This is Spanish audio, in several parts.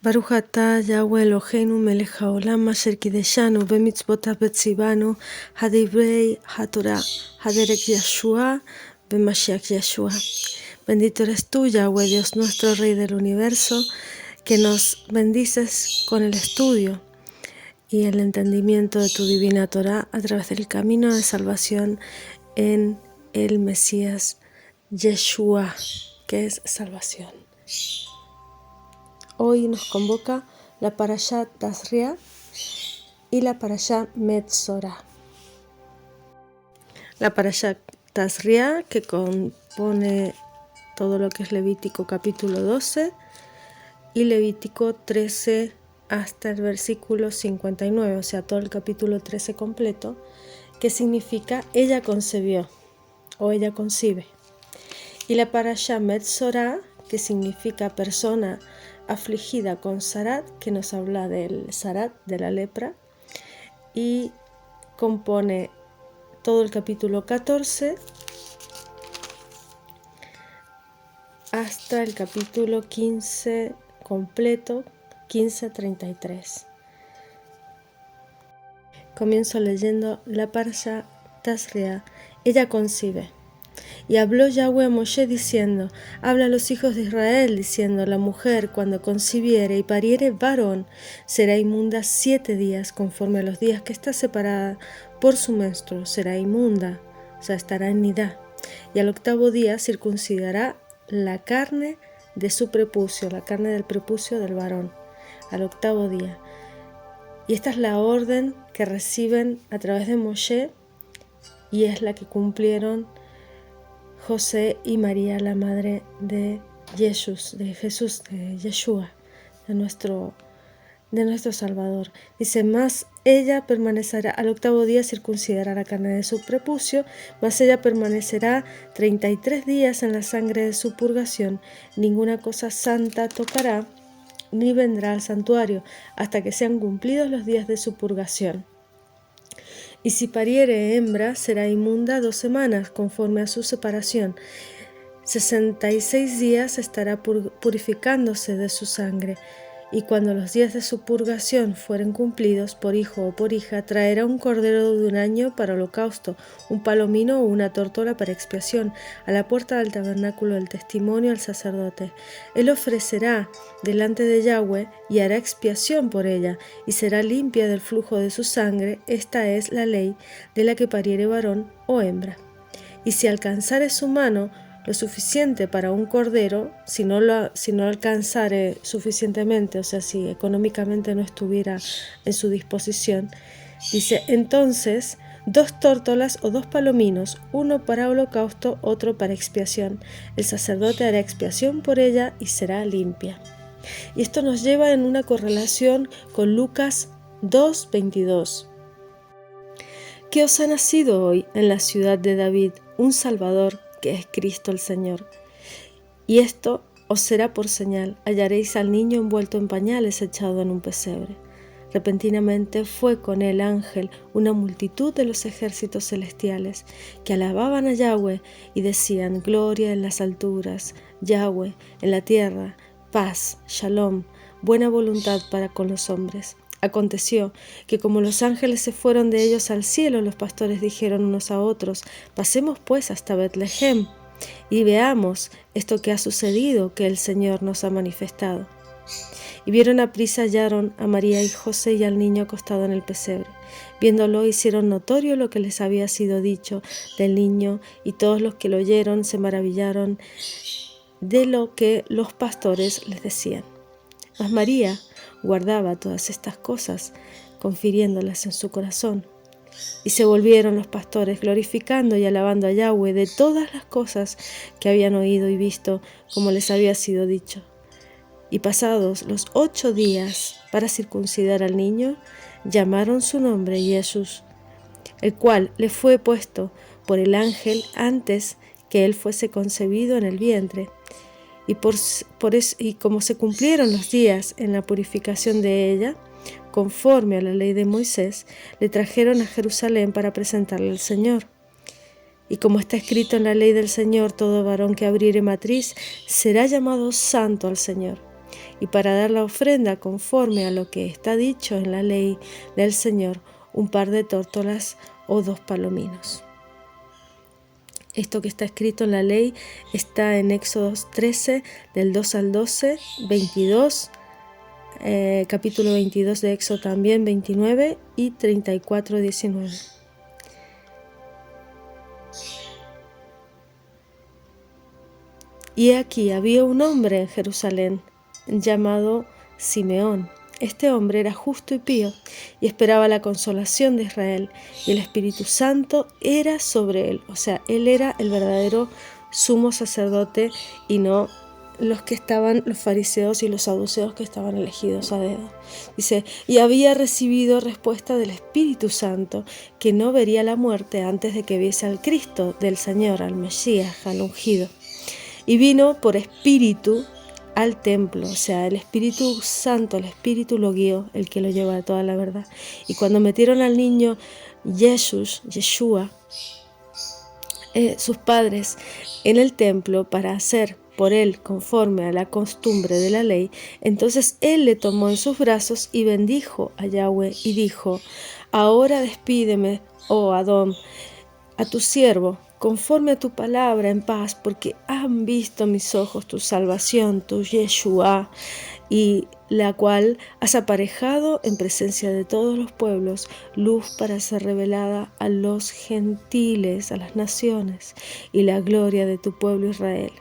Baruch atah Yahweh Eloheinu melech haolam asher kideshanu bemitzvotav betzivanu hadivrei hatorah haderek Yeshua bemashiach Yeshua. Bendito eres tú, Yahweh, Dios nuestro, Rey del universo, que nos bendices con el estudio y el entendimiento de tu divina Torah a través del camino de salvación en el Mesías Yeshua, que es salvación. Hoy nos convoca la Parashá Tazria y la Parashá Metzorah. La Parashá Tazria, que compone todo lo que es Levítico capítulo 12 y Levítico 13 hasta el versículo 59, o sea, todo el capítulo 13 completo, que significa ella concebió o ella concibe. Y la Parashá Metzorah, que significa persona afligida con Sarat, que nos habla del Sarat, de la lepra, y compone todo el capítulo 14 hasta el capítulo 15 completo, 15:33. Comienzo leyendo la Parashá Tazria. Ella concibe. Y habló Yahweh a Moshe diciendo: habla a los hijos de Israel diciendo: la mujer cuando concibiere y pariere varón será inmunda 7 días, conforme a los días que está separada por su menstruo será inmunda, o sea, estará en nidá. Y al 8º día circuncidará la carne de su prepucio, la carne del prepucio del varón, al 8º día. Y esta es la orden que reciben a través de Moshe, y es la que cumplieron José y María, la madre de Jesús, de Yeshua, de nuestro Salvador. Dice: más ella permanecerá, al 8º día circuncidará la carne de su prepucio, mas ella permanecerá 33 días en la sangre de su purgación, ninguna cosa santa tocará, ni vendrá al santuario, hasta que sean cumplidos los días de su purgación. Y si pariere hembra, será inmunda 2 semanas, conforme a su separación. 66 días estará purificándose de su sangre. Y cuando los días de su purgación fueren cumplidos, por hijo o por hija, traerá un cordero de 1 año para holocausto, un palomino o una tórtola para expiación, a la puerta del tabernáculo del testimonio al sacerdote. Él ofrecerá delante de Yahweh y hará expiación por ella, y será limpia del flujo de su sangre. Esta es la ley de la que pariere varón o hembra. Y si alcanzare su mano lo suficiente para un cordero, si no alcanzare suficientemente, o sea, si económicamente no estuviera en su disposición, dice: entonces 2 tórtolas o 2 palominos, uno para holocausto, otro para expiación. El sacerdote hará expiación por ella y será limpia. Y esto nos lleva en una correlación con Lucas 2:22. Que os ha nacido hoy en la ciudad de David un Salvador, que es Cristo el Señor. Y esto os será por señal: hallaréis al niño envuelto en pañales, echado en un pesebre. Repentinamente fue con el ángel una multitud de los ejércitos celestiales, que alababan a Yahweh y decían: gloria en las alturas, Yahweh en la tierra, paz, shalom, buena voluntad para con los hombres. Aconteció que como los ángeles se fueron de ellos al cielo, los pastores dijeron unos a otros: pasemos pues hasta Betlehem y veamos esto que ha sucedido, que el Señor nos ha manifestado. Y vieron aprisa, hallaron a María y José y al niño acostado en el pesebre. Viéndolo, hicieron notorio lo que les había sido dicho del niño, y todos los que lo oyeron se maravillaron de lo que los pastores les decían. Mas María guardaba todas estas cosas, confiriéndolas en su corazón. Y se volvieron los pastores, glorificando y alabando a Yahweh de todas las cosas que habían oído y visto, como les había sido dicho. Y pasados los 8 días para circuncidar al niño, llamaron su nombre Jesús, el cual le fue puesto por el ángel antes que él fuese concebido en el vientre. Y como se cumplieron los días en la purificación de ella, conforme a la ley de Moisés, le trajeron a Jerusalén para presentarle al Señor. Y como está escrito en la ley del Señor, todo varón que abriere matriz será llamado santo al Señor. y para dar la ofrenda conforme a lo que está dicho en la ley del Señor, un par de tórtolas o 2 palominos. Esto que está escrito en la ley está en Éxodo 13, del 2 al 12, 22, capítulo 22 de Éxodo también, 29 y 34, 19. Y aquí había un hombre en Jerusalén llamado Simeón. Este hombre era justo y pío y esperaba la consolación de Israel, y el Espíritu Santo era sobre él. O sea, él era el verdadero sumo sacerdote y no los fariseos y los saduceos que estaban elegidos a dedo. Dice, y había recibido respuesta del Espíritu Santo, que no vería la muerte antes de que viese al Cristo del Señor, al Mesías, al ungido. Y vino por espíritu al templo, o sea, el Espíritu Santo, el Espíritu lo guió, el que lo lleva a toda la verdad. Y cuando metieron al niño Yeshua, sus padres, en el templo para hacer por él conforme a la costumbre de la ley, entonces él le tomó en sus brazos y bendijo a Yahweh y dijo, ahora despídeme, oh Adón, a tu siervo, conforme a tu palabra en paz, porque han visto mis ojos tu salvación, tu Yeshua, y la cual has aparejado en presencia de todos los pueblos, luz para ser revelada a los gentiles, a las naciones, y la gloria de tu pueblo Israel.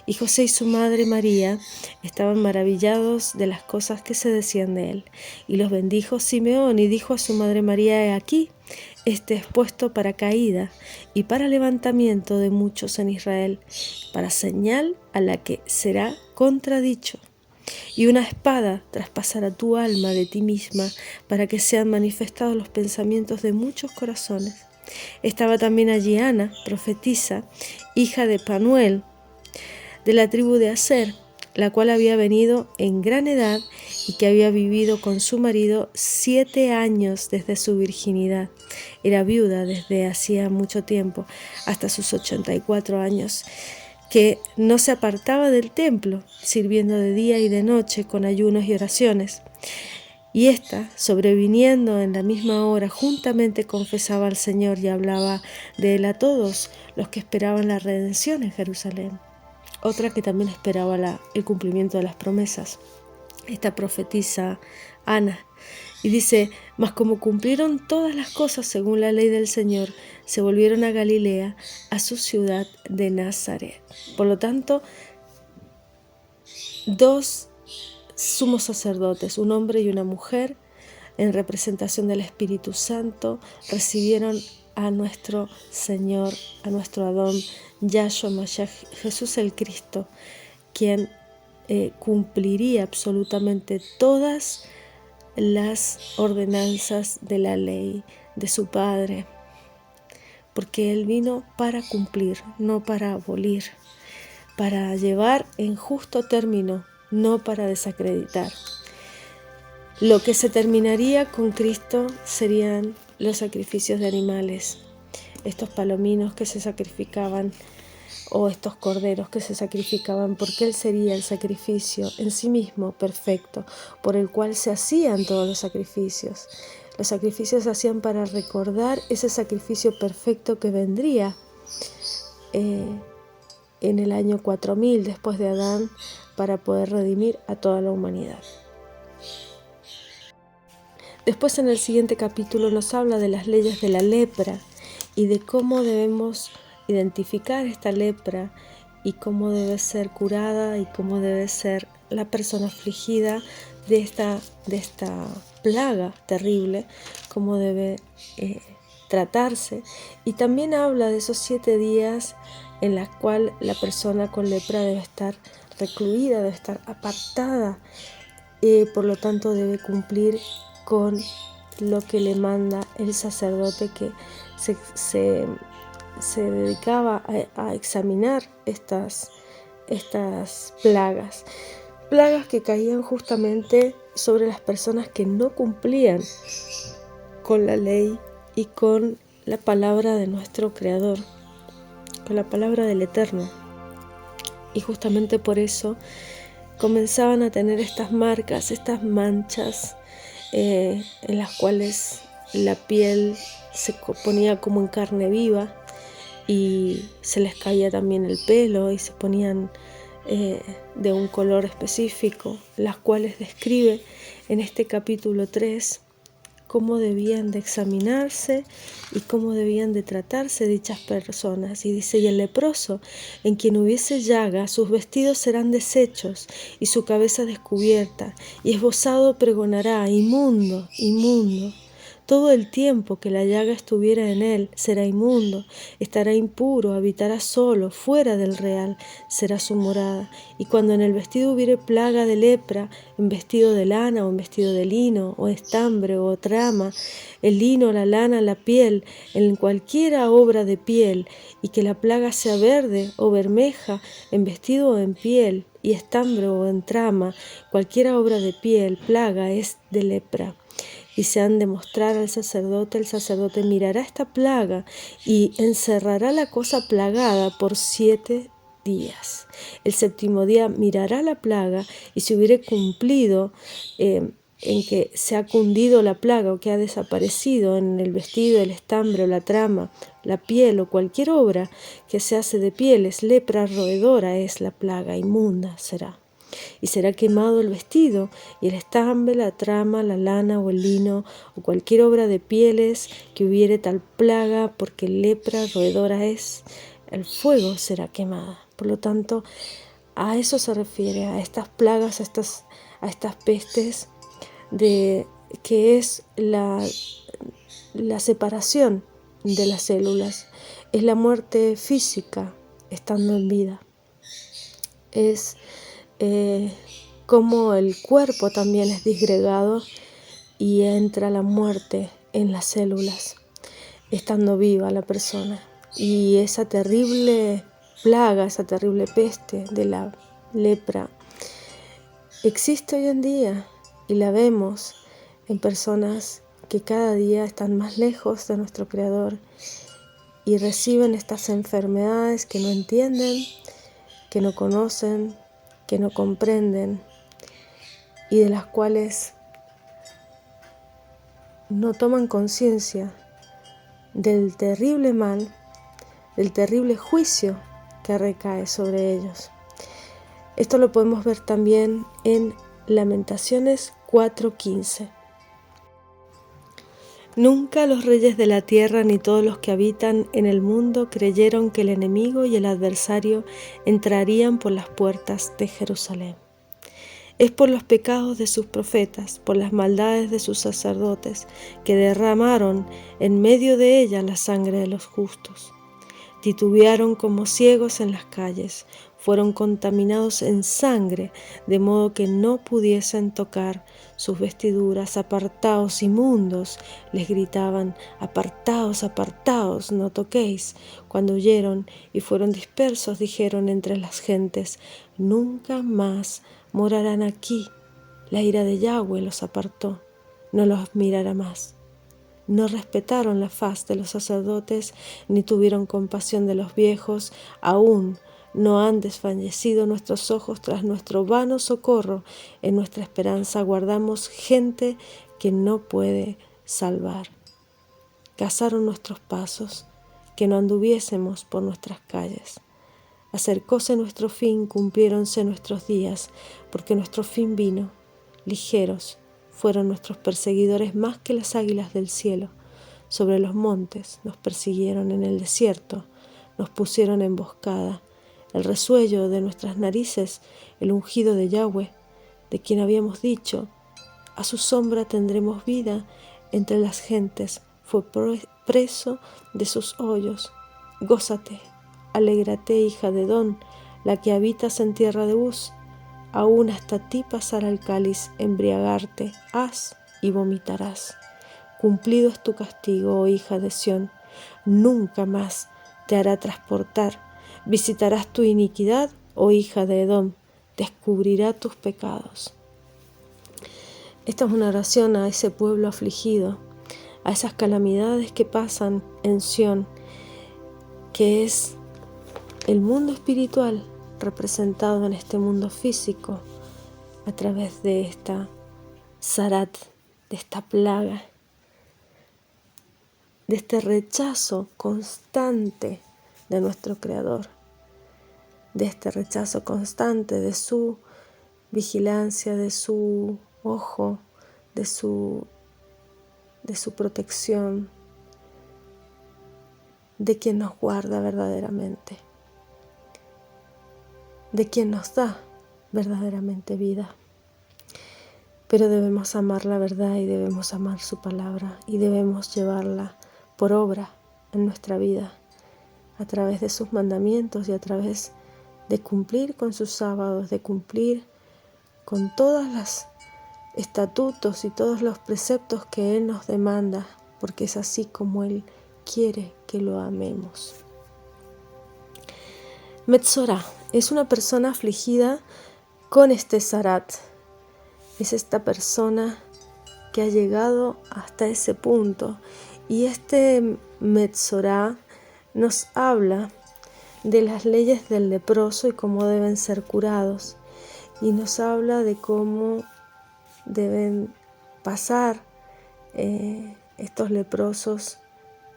Y José y su madre María estaban maravillados de las cosas que se decían de él. Y los bendijo Simeón y dijo a su madre María, he aquí, este es puesto para caída y para levantamiento de muchos en Israel, para señal a la que será contradicho. Y una espada traspasará tu alma de ti misma, para que sean manifestados los pensamientos de muchos corazones. Estaba también allí Ana, profetisa, hija de Panuel, de la tribu de Aser, la cual había venido en gran edad y que había vivido con su marido 7 años desde su virginidad. Era viuda desde hacía mucho tiempo, hasta sus 84 años, que no se apartaba del templo, sirviendo de día y de noche con ayunos y oraciones. Y ésta, sobreviniendo en la misma hora, juntamente confesaba al Señor y hablaba de él a todos los que esperaban la redención en Jerusalén. Otra que también esperaba el cumplimiento de las promesas, esta profetisa Ana. Y dice, mas como cumplieron todas las cosas según la ley del Señor, se volvieron a Galilea, a su ciudad de Nazaret. Por lo tanto, 2 sumos sacerdotes, un hombre y una mujer, en representación del Espíritu Santo, recibieron a nuestro Señor, a nuestro Adón, Yahshua Mashiach, Jesús el Cristo, quien cumpliría absolutamente todas las ordenanzas de la ley de su Padre, porque Él vino para cumplir, no para abolir, para llevar en justo término, no para desacreditar. Lo que se terminaría con Cristo serían los sacrificios de animales, estos palominos que se sacrificaban o estos corderos que se sacrificaban, porque Él sería el sacrificio en sí mismo perfecto, por el cual se hacían todos los sacrificios. Los sacrificios se hacían para recordar ese sacrificio perfecto que vendría en el año 4000 después de Adán, para poder redimir a toda la humanidad. Después, en el siguiente capítulo, nos habla de las leyes de la lepra y de cómo debemos identificar esta lepra y cómo debe ser curada y cómo debe ser la persona afligida de esta plaga terrible, cómo debe tratarse. Y también habla de esos 7 días en los cuales la persona con lepra debe estar recluida, debe estar apartada, por lo tanto debe cumplir con lo que le manda el sacerdote, que se dedicaba a examinar estas plagas que caían justamente sobre las personas que no cumplían con la ley y con la palabra de nuestro Creador, con la palabra del Eterno. Y justamente por eso comenzaban a tener estas marcas, estas manchas en las cuales la piel se ponía como en carne viva y se les caía también el pelo y se ponían de un color específico, las cuales describe en este capítulo 3 cómo debían de examinarse y cómo debían de tratarse dichas personas. Y dice, y el leproso, en quien hubiese llaga, sus vestidos serán deshechos y su cabeza descubierta, y esbozado pregonará, inmundo, inmundo. Todo el tiempo que la llaga estuviera en él será inmundo, estará impuro, habitará solo, fuera del real, será su morada. Y cuando en el vestido hubiere plaga de lepra, en vestido de lana o en vestido de lino, o estambre o trama, el lino, la lana, la piel, en cualquiera obra de piel, y que la plaga sea verde o bermeja, en vestido o en piel, y estambre o en trama, cualquiera obra de piel, plaga es de lepra. Y se han de mostrar al sacerdote, el sacerdote mirará esta plaga y encerrará la cosa plagada por 7 días. El 7º día mirará la plaga y si hubiere cumplido en que se ha cundido la plaga o que ha desaparecido en el vestido, el estambre o la trama, la piel o cualquier obra que se hace de pieles, lepra roedora es la plaga, inmunda será. Y será quemado el vestido, y el estambre, la trama, la lana o el lino, o cualquier obra de pieles que hubiere tal plaga, porque lepra roedora es, el fuego será quemada. Por lo tanto, a eso se refiere, a estas plagas, a estas pestes, que es la separación de las células, es la muerte física estando en vida, es como el cuerpo también es disgregado y entra la muerte en las células, estando viva la persona. Y esa terrible plaga, esa terrible peste de la lepra, existe hoy en día y la vemos en personas que cada día están más lejos de nuestro Creador y reciben estas enfermedades que no entienden, que no conocen, que no comprenden y de las cuales no toman conciencia del terrible mal, del terrible juicio que recae sobre ellos. Esto lo podemos ver también en Lamentaciones 4:15. Nunca los reyes de la tierra ni todos los que habitan en el mundo creyeron que el enemigo y el adversario entrarían por las puertas de Jerusalén. Es por los pecados de sus profetas, por las maldades de sus sacerdotes, que derramaron en medio de ella la sangre de los justos. Titubearon como ciegos en las calles, fueron contaminados en sangre, de modo que no pudiesen tocar sus vestiduras. Apartaos, inmundos, les gritaban, apartaos, apartaos, no toquéis. Cuando huyeron y fueron dispersos, dijeron entre las gentes, nunca más morarán aquí. La ira de Yahweh los apartó, no los mirará más. No respetaron la faz de los sacerdotes, ni tuvieron compasión de los viejos, aún no han desfallecido nuestros ojos tras nuestro vano socorro. En nuestra esperanza guardamos gente que no puede salvar. Cazaron nuestros pasos, que no anduviésemos por nuestras calles. Acercóse nuestro fin, cumpliéronse nuestros días, porque nuestro fin vino. Ligeros fueron nuestros perseguidores más que las águilas del cielo. Sobre los montes nos persiguieron, en el desierto nos pusieron emboscada. El resuello de nuestras narices, el ungido de Yahweh, de quien habíamos dicho, a su sombra tendremos vida entre las gentes, fue preso de sus hoyos. Gózate, alégrate, hija de Edom, la que habitas en tierra de Uz. Aún hasta ti pasará el cáliz, embriagarte has y vomitarás. Cumplido es tu castigo, oh hija de Sión, nunca más te hará transportar. Visitarás tu iniquidad, oh hija de Edom, descubrirá tus pecados. Esta es una oración a ese pueblo afligido, a esas calamidades que pasan en Sión, que es el mundo espiritual representado en este mundo físico, a través de esta zarat, de esta plaga, de este rechazo constante de nuestro Creador, de este rechazo constante de su vigilancia, de su ojo, de su protección, de quien nos guarda verdaderamente, de quien nos da verdaderamente vida. Pero debemos amar la verdad y debemos amar su palabra y debemos llevarla por obra en nuestra vida a través de sus mandamientos y a través de cumplir con sus sábados, de cumplir con todos los estatutos y todos los preceptos que Él nos demanda, porque es así como Él quiere que lo amemos. Metzorá es una persona afligida con este zarat. Es esta persona que ha llegado hasta ese punto. Y este Metzorá nos habla de las leyes del leproso y cómo deben ser curados. Y nos habla de cómo deben pasar estos leprosos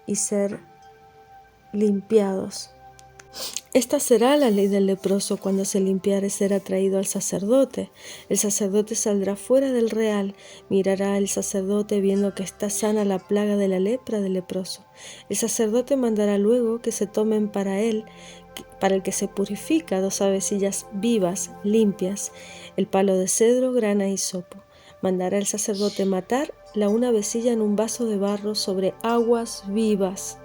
y ser limpiados. Esta será la ley del leproso: cuando se limpiare será traído al sacerdote. El sacerdote saldrá fuera del real, mirará el sacerdote viendo que está sana la plaga de la lepra del leproso. El sacerdote mandará luego que se tomen para el que se purifica 2 avecillas vivas, limpias, el palo de cedro, grana y hisopo. Mandará el sacerdote matar la una avecilla en un vaso de barro sobre aguas vivas.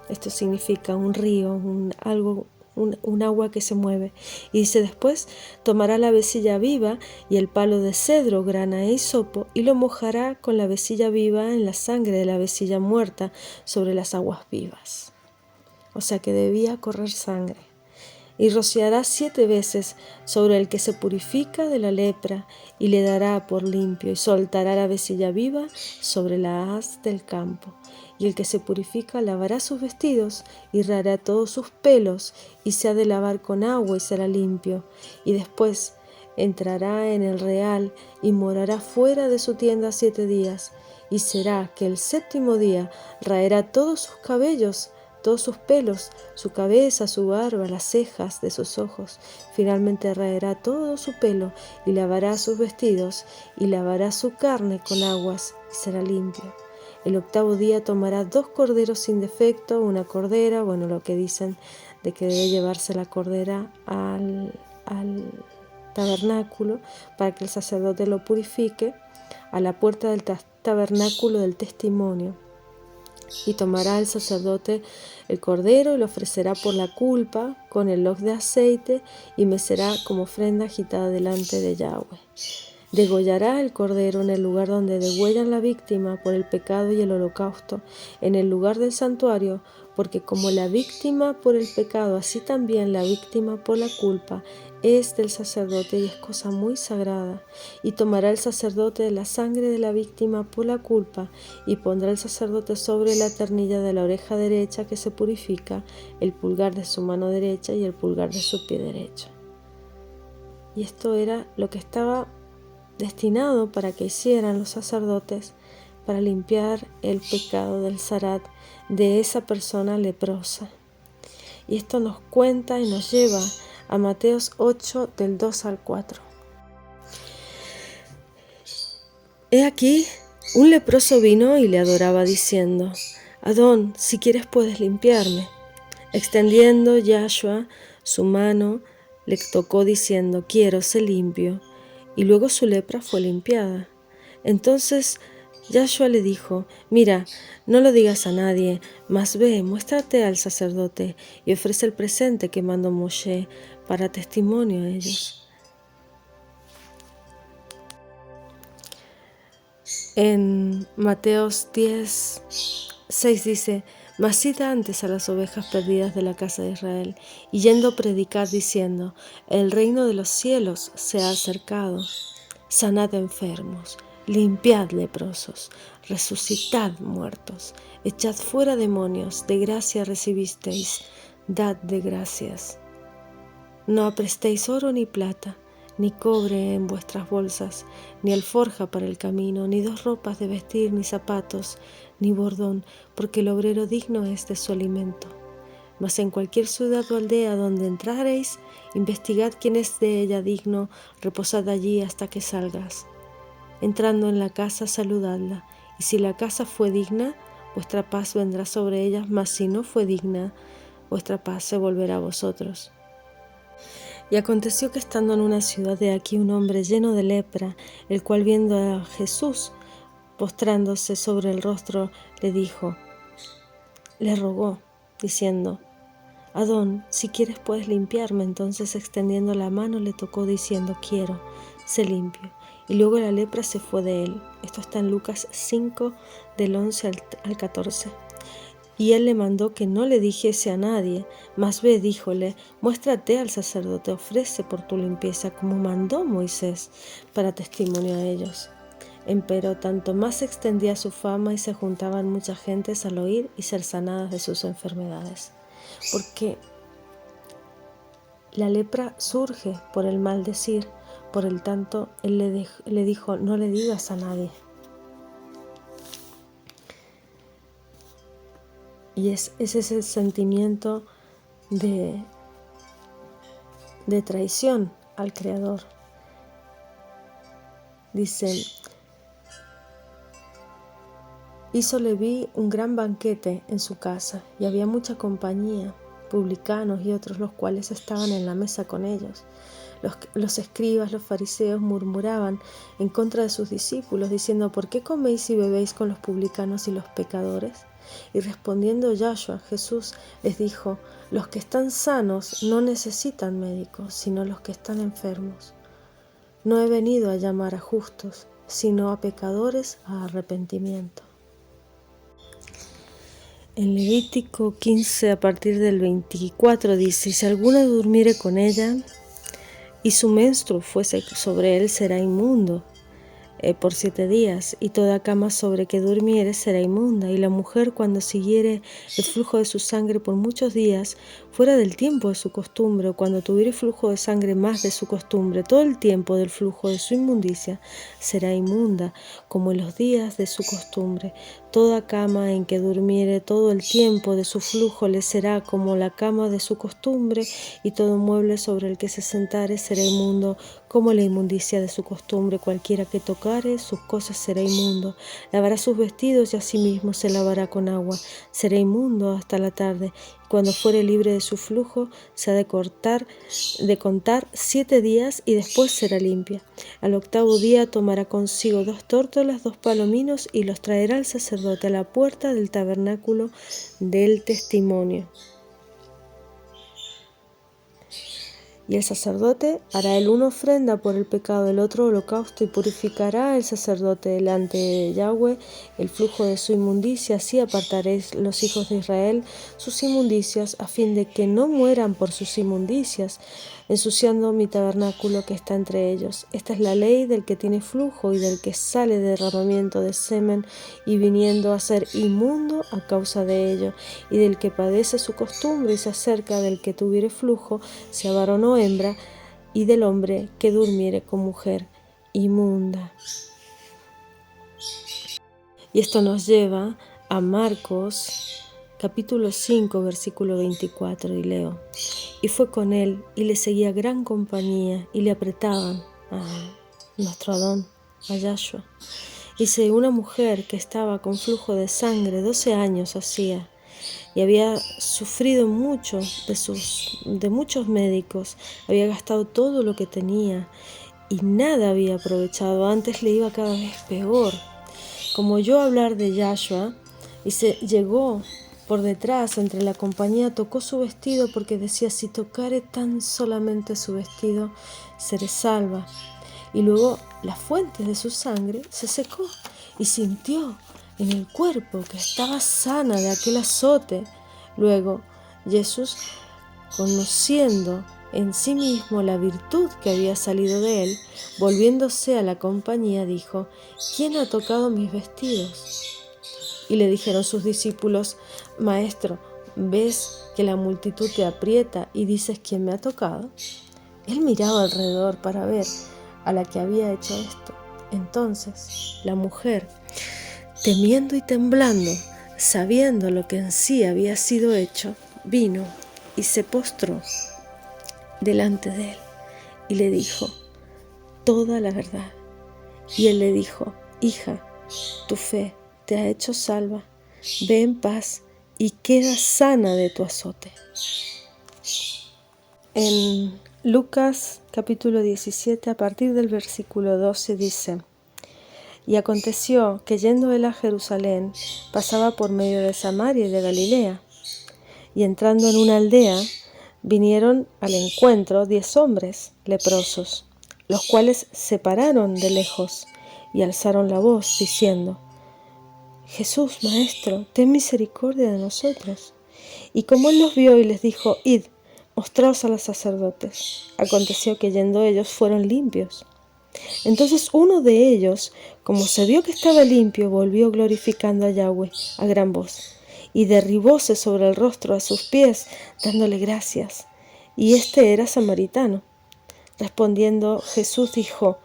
Esto significa un río, un agua que se mueve. Y dice: después tomará la avecilla viva y el palo de cedro, grana e hisopo, y lo mojará con la avecilla viva en la sangre de la avecilla muerta sobre las aguas vivas. O sea que debía correr sangre. Y rociará 7 veces sobre el que se purifica de la lepra, y le dará por limpio, y soltará la avecilla viva sobre la haz del campo. Y el que se purifica lavará sus vestidos, y raerá todos sus pelos, y se ha de lavar con agua y será limpio. Y después entrará en el real, y morará fuera de su tienda 7 días. Y será que el 7º día raerá todos sus cabellos, todos sus pelos, su cabeza, su barba, las cejas de sus ojos. Finalmente raerá todo su pelo y lavará sus vestidos y lavará su carne con aguas y será limpio. El 8º día tomará 2 corderos sin defecto, una cordera, lo que dicen de que debe llevarse la cordera al tabernáculo para que el sacerdote lo purifique, a la puerta del tabernáculo del testimonio. Y tomará el sacerdote el cordero y lo ofrecerá por la culpa con el log de aceite y mecerá como ofrenda agitada delante de Yahweh. Degollará el cordero en el lugar donde degüellan la víctima por el pecado y el holocausto, en el lugar del santuario, porque como la víctima por el pecado, así también la víctima por la culpa es del sacerdote y es cosa muy sagrada. Y tomará el sacerdote de la sangre de la víctima por la culpa y pondrá el sacerdote sobre la ternilla de la oreja derecha que se purifica, el pulgar de su mano derecha y el pulgar de su pie derecho. Y esto era lo que estaba destinado para que hicieran los sacerdotes para limpiar el pecado del zarat de esa persona leprosa. Y esto nos cuenta y nos lleva a Mateos 8 del 2 al 4. He aquí, un leproso vino y le adoraba diciendo: Adón, si quieres puedes limpiarme. Extendiendo Yahshua su mano, le tocó diciendo: quiero, sé limpio. Y luego su lepra fue limpiada. Entonces Yahshua le dijo: mira, no lo digas a nadie, mas ve, muéstrate al sacerdote y ofrece el presente que mandó Moshe para testimonio a ellos. En Mateos 10:6 dice: mas id antes a las ovejas perdidas de la casa de Israel, y yendo a predicar diciendo: el reino de los cielos se ha acercado. Sanad enfermos, limpiad leprosos, resucitad muertos, echad fuera demonios, de gracia recibisteis, dad de gracias. No aprestéis oro ni plata, ni cobre en vuestras bolsas, ni alforja para el camino, ni 2 ropas de vestir, ni zapatos, ni bordón, porque el obrero digno es de su alimento. Mas en cualquier ciudad o aldea donde entrareis, investigad quién es de ella digno, reposad allí hasta que salgas. Entrando en la casa, saludadla, y si la casa fue digna, vuestra paz vendrá sobre ella, mas si no fue digna, vuestra paz se volverá a vosotros. Y aconteció que estando en una ciudad de aquí un hombre lleno de lepra, el cual viendo a Jesús, postrándose sobre el rostro, le rogó, diciendo: Adón, si quieres puedes limpiarme. Entonces extendiendo la mano le tocó diciendo: quiero, sé limpio. Y luego la lepra se fue de él. Esto está en Lucas 5, del 11 al 14. Y él le mandó que no le dijese a nadie, mas ve, díjole: muéstrate al sacerdote, ofrece por tu limpieza, como mandó Moisés, para testimonio a ellos. Empero tanto más se extendía su fama y se juntaban muchas gentes al oír y ser sanadas de sus enfermedades. Porque la lepra surge por el maldecir, por el tanto él le dijo: no le digas a nadie. Y es ese sentimiento de traición al Creador. Dice: hizo Leví un gran banquete en su casa, y había mucha compañía, publicanos y otros, los cuales estaban en la mesa con ellos. Los escribas, los fariseos murmuraban en contra de sus discípulos, diciendo: ¿por qué coméis y bebéis con los publicanos y los pecadores? Y respondiendo Yahshua, Jesús les dijo: los que están sanos no necesitan médicos, sino los que están enfermos. No he venido a llamar a justos, sino a pecadores a arrepentimiento. En Levítico 15, a partir del 24, dice: si alguno durmiere con ella y su menstruo fuese sobre él, será inmundo por 7 días, y toda cama sobre que durmiere será inmunda. Y la mujer, cuando siguiere el flujo de su sangre por muchos días, fuera del tiempo de su costumbre, o cuando tuviere flujo de sangre más de su costumbre, todo el tiempo del flujo de su inmundicia, será inmunda, como en los días de su costumbre. Toda cama en que durmiere todo el tiempo de su flujo le será como la cama de su costumbre, y todo mueble sobre el que se sentare será inmundo, como la inmundicia de su costumbre. Cualquiera que tocare sus cosas será inmundo. Lavará sus vestidos y asimismo se lavará con agua. Será inmundo hasta la tarde. Cuando fuere libre de su flujo, se ha de contar 7 días, y después será limpia. Al 8º día tomará consigo 2 tórtolas, 2 palominos, y los traerá al sacerdote a la puerta del tabernáculo del testimonio. Y el sacerdote hará el uno ofrenda por el pecado, el otro holocausto, y purificará el sacerdote delante de Yahweh el flujo de su inmundicia. Así apartaréis los hijos de Israel sus inmundicias, a fin de que no mueran por sus inmundicias, ensuciando mi tabernáculo que está entre ellos. Esta es la ley del que tiene flujo y del que sale de derramamiento de semen, y viniendo a ser inmundo a causa de ello, y del que padece su costumbre y se acerca del que tuviere flujo, sea varón o hembra, y del hombre que durmiere con mujer inmunda. Y esto nos lleva a Marcos capítulo 5, versículo 24, y leo: y fue con él, y le seguía gran compañía, y le apretaban a nuestro Adón, a Yahshua. Dice: una mujer que estaba con flujo de sangre, 12 años hacía, y había sufrido mucho de muchos médicos, había gastado todo lo que tenía, y nada había aprovechado, antes le iba cada vez peor. Como oyó hablar de Yahshua, y se llegó por detrás entre la compañía, tocó su vestido, porque decía: si tocare tan solamente su vestido, seré salva. Y luego la fuente de su sangre se secó, y sintió en el cuerpo que estaba sana de aquel azote. Luego Jesús, conociendo en sí mismo la virtud que había salido de él, volviéndose a la compañía, dijo: ¿quién ha tocado mis vestidos? Y le dijeron sus discípulos: Maestro, ¿ves que la multitud te aprieta y dices: ¿quién me ha tocado? Él miraba alrededor para ver a la que había hecho esto. Entonces la mujer, temiendo y temblando, sabiendo lo que en sí había sido hecho, vino y se postró delante de él y le dijo toda la verdad. Y él le dijo: hija, tu fe te ha hecho salva, ve en paz y queda sana de tu azote. En Lucas capítulo 17, a partir del versículo 12 dice: y aconteció que yendo él a Jerusalén, pasaba por medio de Samaria y de Galilea, y entrando en una aldea, vinieron al encuentro 10 hombres leprosos, los cuales se pararon de lejos y alzaron la voz, diciendo: Jesús, Maestro, ten misericordia de nosotros. Y como él los vio y les dijo: id, mostraos a los sacerdotes. Aconteció que yendo ellos fueron limpios. Entonces uno de ellos, como se vio que estaba limpio, volvió glorificando a Yahweh a gran voz, y derribóse sobre el rostro a sus pies, dándole gracias. Y este era samaritano. Respondiendo Jesús dijo: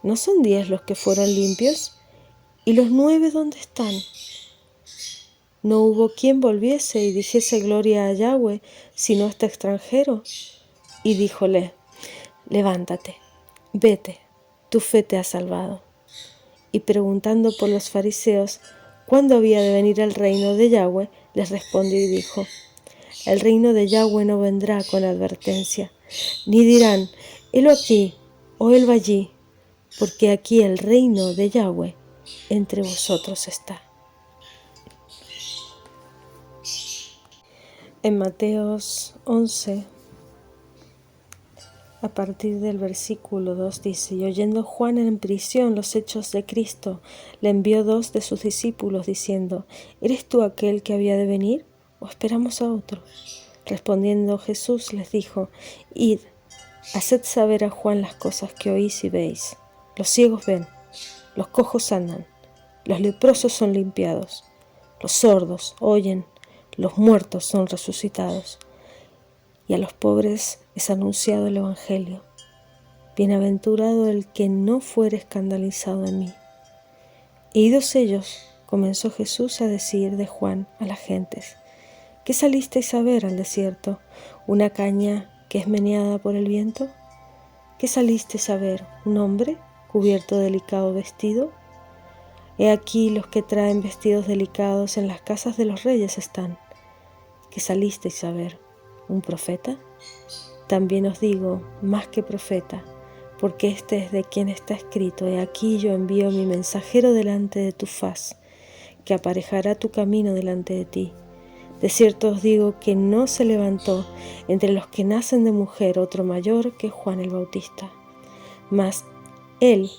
¿no son 10 los que fueron limpios? ¿Y los 9 dónde están? No hubo quien volviese y dijese gloria a Yahweh, sino este extranjero. Y díjole: levántate, vete, tu fe te ha salvado. Y preguntando por los fariseos cuándo había de venir el reino de Yahweh, les respondió y dijo: el reino de Yahweh no vendrá con advertencia, ni dirán: helo aquí o helo allí, porque aquí el reino de Yahweh entre vosotros está. En Mateos 11, a partir del versículo 2 dice: y oyendo Juan en prisión los hechos de Cristo, le envió 2 de sus discípulos, diciendo: ¿eres tú aquel que había de venir, o esperamos a otro? Respondiendo Jesús les dijo: id, haced saber a Juan las cosas que oís y veis. Los ciegos ven, los cojos andan, los leprosos son limpiados, los sordos oyen, los muertos son resucitados, y a los pobres es anunciado el Evangelio. Bienaventurado el que no fuere escandalizado en mí. E idos ellos, comenzó Jesús a decir de Juan a las gentes: ¿qué salisteis a ver al desierto? ¿Una caña que es meneada por el viento? ¿Qué salisteis a ver? ¿Un hombre cubierto de delicado vestido? He aquí los que traen vestidos delicados en las casas de los reyes están. ¿Qué salisteis a ver? ¿Un profeta? También os digo, más que profeta, porque este es de quien está escrito: he aquí yo envío mi mensajero delante de tu faz, que aparejará tu camino delante de ti. De cierto os digo que no se levantó entre los que nacen de mujer otro mayor que Juan el Bautista. Mas él,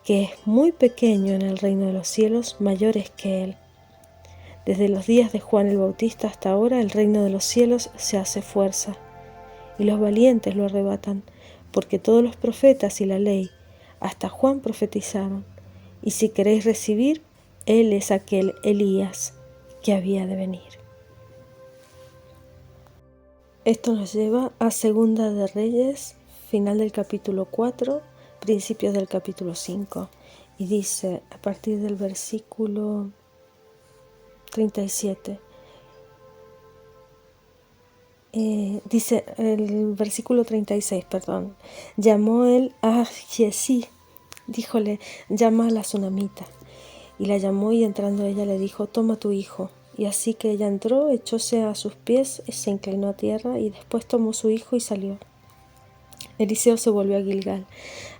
que es muy pequeño en el reino de los cielos, mayor es que él. Desde los días de Juan el Bautista hasta ahora, el reino de los cielos se hace fuerza, y los valientes lo arrebatan, porque todos los profetas y la ley, hasta Juan, profetizaron. Y si queréis recibir, él es aquel Elías que había de venir. Esto nos lleva a Segunda de Reyes, final del capítulo 4, principios del capítulo 5. Y dice, a partir del versículo 37, dice el versículo 36, perdón. Llamó él a Giezi, díjole: llama a la sunamita. Y la llamó, y entrando ella le dijo: toma tu hijo. Y así que ella entró, echóse a sus pies, se inclinó a tierra, y después tomó su hijo y salió. Eliseo se volvió a Gilgal.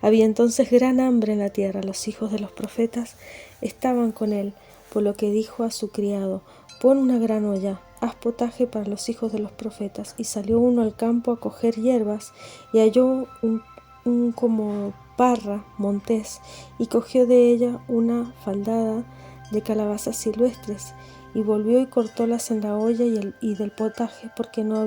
Había entonces gran hambre en la tierra. Los hijos de los profetas estaban con él, por lo que dijo a su criado: pon una gran olla, haz potaje para los hijos de los profetas. Y salió uno al campo a coger hierbas, y halló un como parra montés, y cogió de ella una faldada de calabazas silvestres, y volvió y cortólas en la olla y del potaje, porque no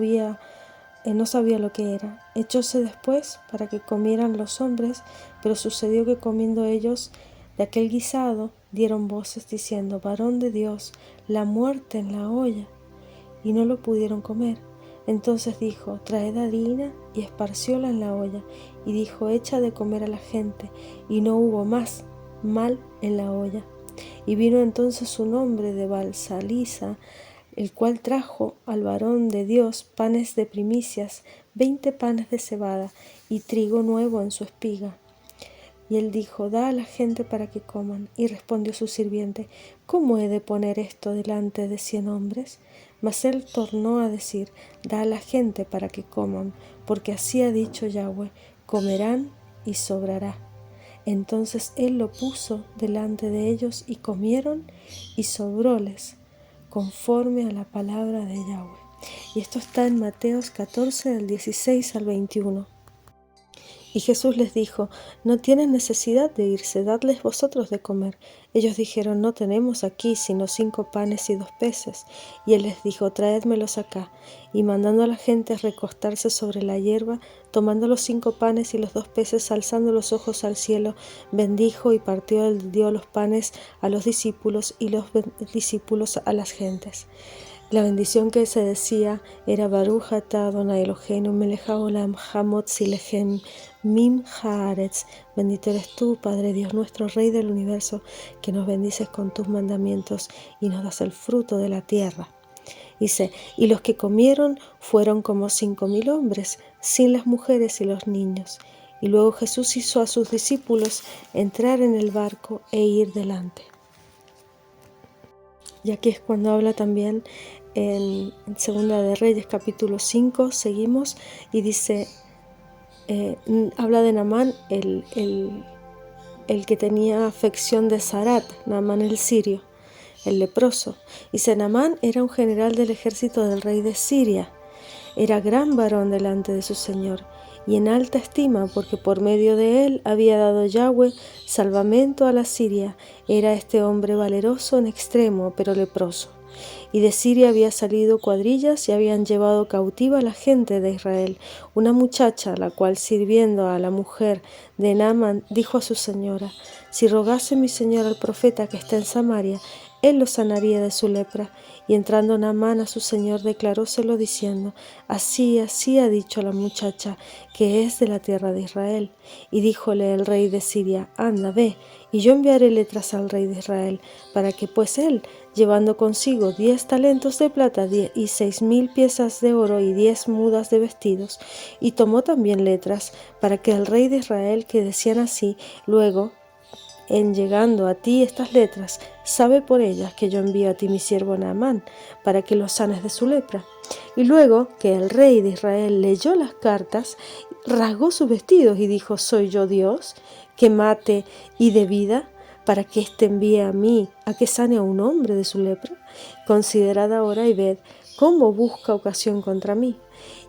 sabía lo que era. Echóse después para que comieran los hombres, pero sucedió que comiendo ellos de aquel guisado, dieron voces diciendo: varón de Dios, la muerte en la olla. Y no lo pudieron comer, Entonces dijo: traed harina, y esparcióla en la olla, y dijo: echa de comer a la gente, y no hubo más mal en la olla. Y vino entonces un hombre de Balsalisa, el cual trajo al varón de Dios panes de primicias, 20 panes de cebada, y trigo nuevo en su espiga. Y él dijo: da a la gente para que coman. Y respondió su sirviente: ¿cómo he de poner esto delante de 100 hombres? Mas él tornó a decir: da a la gente para que coman, porque así ha dicho Yahweh: comerán y sobrará. Entonces él lo puso delante de ellos, y comieron, y sobróles, conforme a la palabra de Yahweh. Y esto está en Mateos 14, del 16 al 21. Y Jesús les dijo: no tienen necesidad de irse, dadles vosotros de comer. Ellos dijeron: no tenemos aquí sino 5 panes y 2 peces. Y él les dijo: traédmelos acá. Y mandando a la gente a recostarse sobre la hierba, tomando los 5 panes y los 2 peces, alzando los ojos al cielo, bendijo y partió, dio los panes a los discípulos y los discípulos a las gentes. La bendición que se decía era: Baruch atah Adonai Eloheinu melech haolam hamotzi lechem mim haaretz. Bendito eres tú, Padre Dios nuestro, Rey del universo, que nos bendices con tus mandamientos y nos das el fruto de la tierra. Dice: y los que comieron fueron como 5,000 hombres, sin las mujeres y los niños. Y luego Jesús hizo a sus discípulos entrar en el barco e ir delante. Y aquí es cuando habla también en Segunda de Reyes, capítulo 5, seguimos, y dice, habla de Naamán, el que tenía afección de Sarat, Naamán el sirio, el leproso. Dice: Naamán era un general del ejército del rey de Siria, era gran varón delante de su señor, y en alta estima, porque por medio de él había dado Yahweh salvamento a la Siria. Era este hombre valeroso en extremo, pero leproso. Y de Siria había salido cuadrillas y habían llevado cautiva a la gente de Israel. Una muchacha, la cual, sirviendo a la mujer de Naamán, dijo a su señora: si rogase mi señor al profeta que está en Samaria, él lo sanaría de su lepra. Y entrando Naamán a su señor, declaróselo diciendo: así ha dicho la muchacha, que es de la tierra de Israel. Y díjole el rey de Siria: anda, ve, y yo enviaré letras al rey de Israel, para que pues él, llevando consigo 10 talentos de plata y 6,000 piezas de oro y 10 mudas de vestidos, y tomó también letras para que el rey de Israel, que decían así: luego, en llegando a ti estas letras, sabe por ellas que yo envío a ti mi siervo Naamán, para que lo sanes de su lepra. Y luego que el rey de Israel leyó las cartas, rasgó sus vestidos y dijo: ¿soy yo Dios, que mate y dé vida, para que éste envíe a mí a que sane a un hombre de su lepra? Considerad ahora y ved cómo busca ocasión contra mí.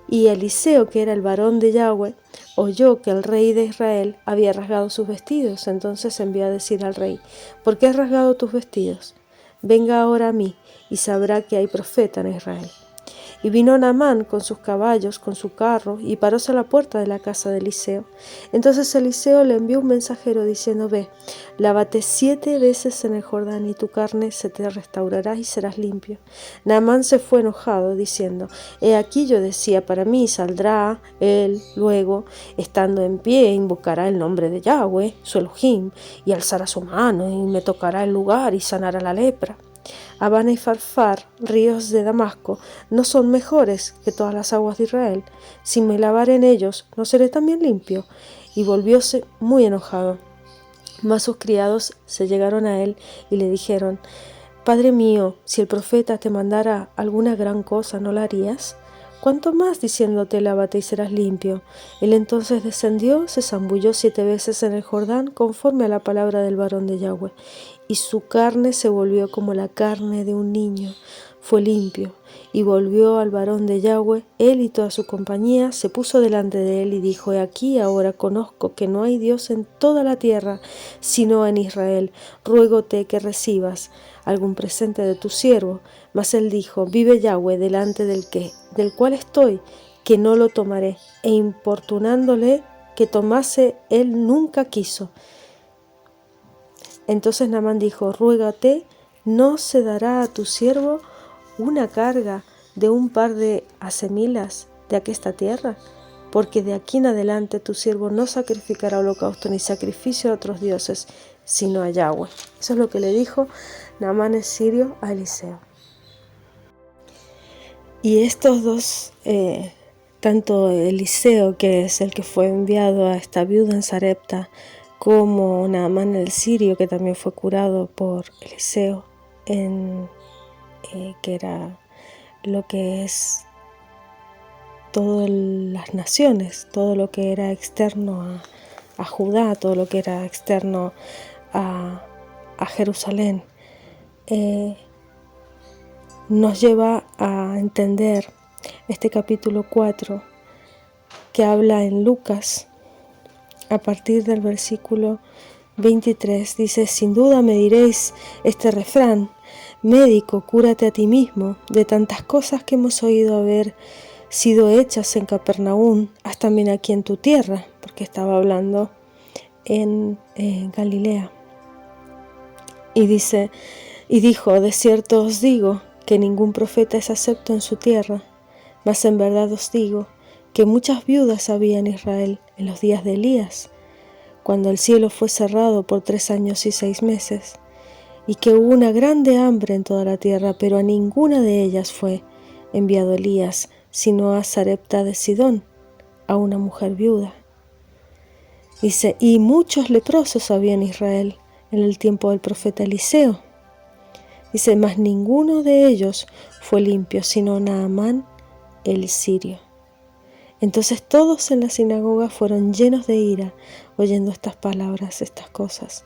Y Eliseo, que era el varón de Yahweh, oyó que el rey de Israel había rasgado sus vestidos. Entonces envió a decir al rey: ¿por qué has rasgado tus vestidos? Venga ahora a mí, y sabrá que hay profeta en Israel. Y vino Naamán con sus caballos, con su carro, y paróse a la puerta de la casa de Eliseo. Entonces Eliseo le envió un mensajero diciendo: ve, lávate 7 veces en el Jordán, y tu carne se te restaurará y serás limpio. Naamán se fue enojado, diciendo: he aquí yo decía para mí: saldrá él luego, estando en pie, invocará el nombre de Yahweh, su Elohim, y alzará su mano, y me tocará el lugar, y sanará la lepra. Abana y Farfar, ríos de Damasco, ¿no son mejores que todas las aguas de Israel? Si me lavare en ellos, ¿no seré también limpio? Y volvióse muy enojado. Mas sus criados se llegaron a él y le dijeron: Padre mío, si el profeta te mandara alguna gran cosa, ¿no la harías? ¿Cuánto más diciéndote: lávate y serás limpio? Él entonces descendió, se zambulló 7 veces en el Jordán, conforme a la palabra del varón de Yahweh, y su carne se volvió como la carne de un niño. Fue limpio, y volvió al varón de Yahweh, él y toda su compañía, se puso delante de él y dijo: he aquí ahora conozco que no hay Dios en toda la tierra, sino en Israel. Ruégote que recibas algún presente de tu siervo. Mas él dijo: vive Yahweh delante del cual estoy, que no lo tomaré. E importunándole que tomase, él nunca quiso. Entonces Naamán dijo: ruégate, ¿no se dará a tu siervo una carga de un par de asemilas de aquesta tierra? Porque de aquí en adelante tu siervo no sacrificará holocausto ni sacrificio a otros dioses, sino a Yahweh. Eso es lo que le dijo Naamán el sirio a Eliseo. Y estos dos, tanto Eliseo, que es el que fue enviado a esta viuda en Sarepta, como Naamán el sirio, que también fue curado por Eliseo, que era lo que es todas las naciones, todo lo que era externo a Judá, todo lo que era externo a Jerusalén, nos lleva a entender este capítulo 4 que habla en Lucas a partir del versículo 23. Dice: sin duda me diréis este refrán: médico, cúrate a ti mismo. De tantas cosas que hemos oído haber sido hechas en Capernaum, haz también aquí en tu tierra, porque estaba hablando en Galilea. Y dijo: de cierto os digo que ningún profeta es acepto en su tierra, mas en verdad os digo que muchas viudas había en Israel en los días de Elías, cuando el cielo fue cerrado por 3 años y 6 meses, y que hubo una grande hambre en toda la tierra, pero a ninguna de ellas fue enviado Elías, sino a Sarepta de Sidón, a una mujer viuda. Dice: y muchos leprosos había en Israel en el tiempo del profeta Eliseo. Dice: mas ninguno de ellos fue limpio, sino Naamán el sirio. Entonces todos en la sinagoga fueron llenos de ira, oyendo estas palabras, estas cosas.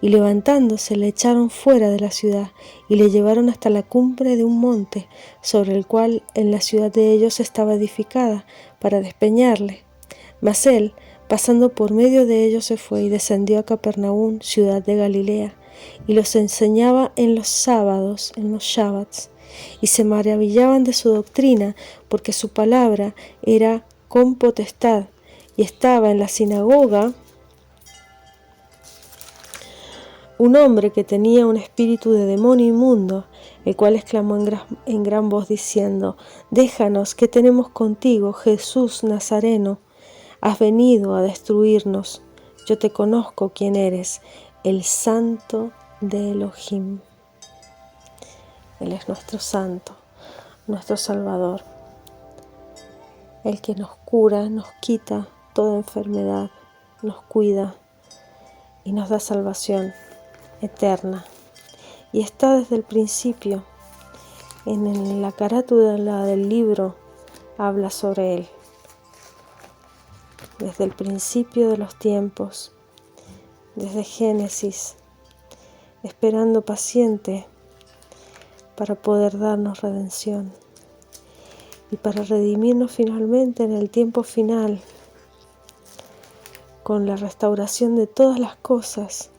Y levantándose le echaron fuera de la ciudad y le llevaron hasta la cumbre de un monte, sobre el cual en la ciudad de ellos estaba edificada, para despeñarle. Mas él, pasando por medio de ellos, se fue y descendió a Capernaum, ciudad de Galilea, y los enseñaba en los sábados, en los shabbats, y se maravillaban de su doctrina, porque su palabra era con potestad. Y estaba en la sinagoga un hombre que tenía un espíritu de demonio inmundo, el cual exclamó en gran voz diciendo: déjanos, que tenemos contigo, Jesús Nazareno. Has venido a destruirnos. Yo te conozco quién eres, el Santo de Elohim. Él es nuestro Santo, nuestro Salvador, el que nos cura, nos quita toda enfermedad, nos cuida y nos da salvación eterna. Y está desde el principio, en la carátula del libro habla sobre él. Desde el principio de los tiempos, desde Génesis, esperando paciente para poder darnos redención y para redimirnos finalmente en el tiempo final, con la restauración de todas las cosas,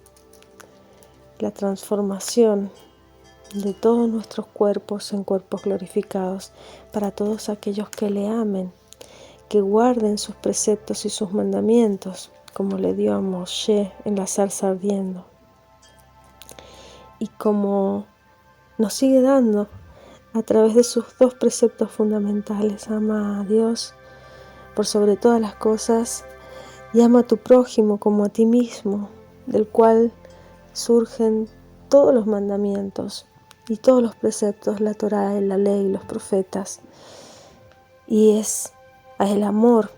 la transformación de todos nuestros cuerpos en cuerpos glorificados, para todos aquellos que le amen, que guarden sus preceptos y sus mandamientos, como le dio a Moshe en la zarza ardiendo, y como nos sigue dando a través de sus 2 preceptos fundamentales: ama a Dios por sobre todas las cosas y ama a tu prójimo como a ti mismo, del cual surgen todos los mandamientos y todos los preceptos, la Torá, la ley, los profetas. Y es el amor,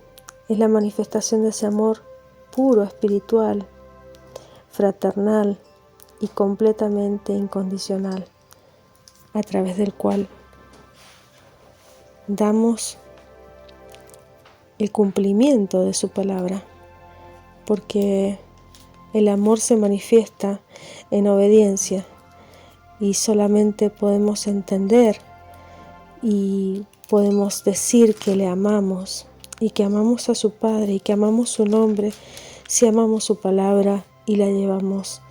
es la manifestación de ese amor puro, espiritual, fraternal y completamente incondicional, a través del cual damos el cumplimiento de su palabra, porque el amor se manifiesta en obediencia y solamente podemos entender y podemos decir que le amamos y que amamos a su Padre y que amamos su nombre si amamos su palabra y la llevamos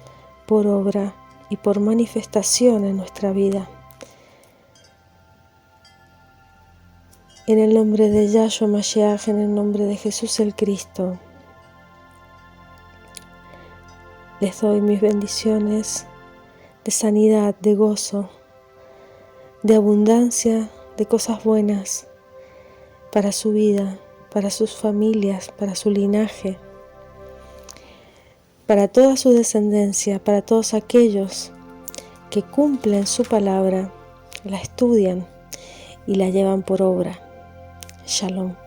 por obra y por manifestación en nuestra vida. En el nombre de Yahshua Mashiach, en el nombre de Jesús el Cristo, les doy mis bendiciones de sanidad, de gozo, de abundancia de cosas buenas para su vida, para sus familias, para su linaje, para toda su descendencia, para todos aquellos que cumplen su palabra, la estudian y la llevan por obra. Shalom.